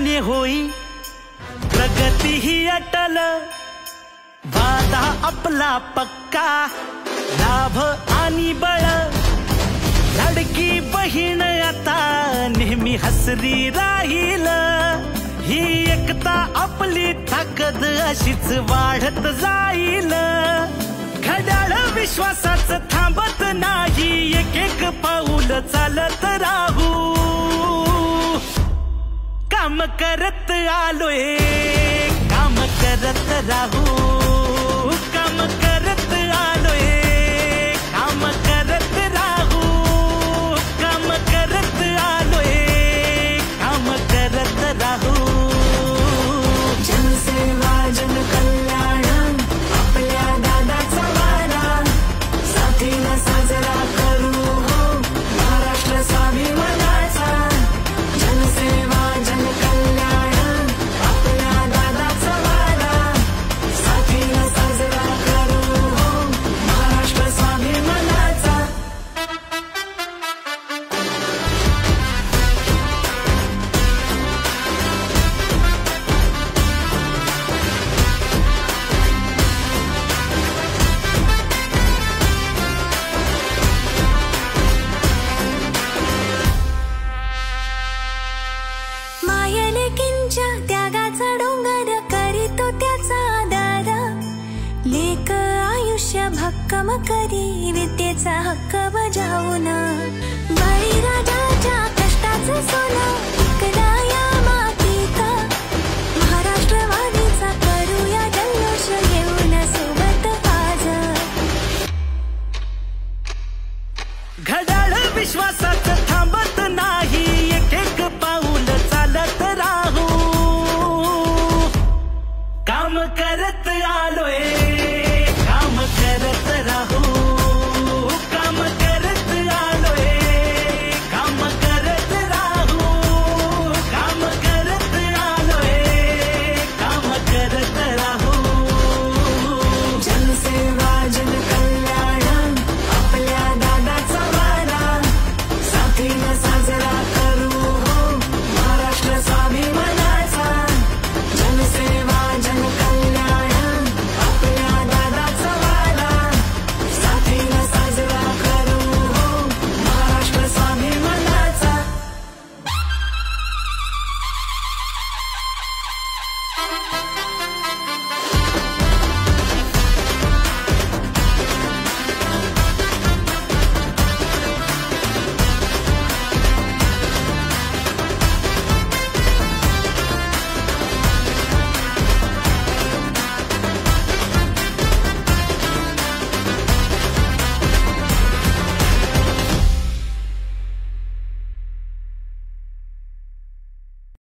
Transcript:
मान्य होई, प्रगती ही अटल, वादा आपला पक्का, लाभ आणि बळ, लाडकी बहीण आता नेहमी हसरी राहील, ही एकता आपली ताकद अशीच वाढत जाईल, घड्याळ विश्वासाचं थांबत नाही, एक एक पाऊल चालत राहू, काम करत आलोय, काम करत राहू, काम करत आलोय, काम करत राहू, काम करत आलोय, काम करत राहू। जनसेवा जनकल्याण आपल्या दादाचा वारा, साथीनं साजरा करू हो महाराष्ट्र स्वाभिमानाचा, जनसेवा जनकल्याण आपल्या दादाचा वारा, साथीनं साजरा करू हो महाराष्ट्र स्वाभिमानाचा। मायलेकींच्या त्यागाचा डोंगर करीतो त्याचा आदर, लेक आयुष्य भक्कम करी विद्येचा हक्क बजावून, बळीराजाच्या कष्टाचे सोनं इकला या मातीत, महाराष्ट्रवादीचा करूया जल्लोष घेऊन सोबत आज, घड्याळ विश्वासाचं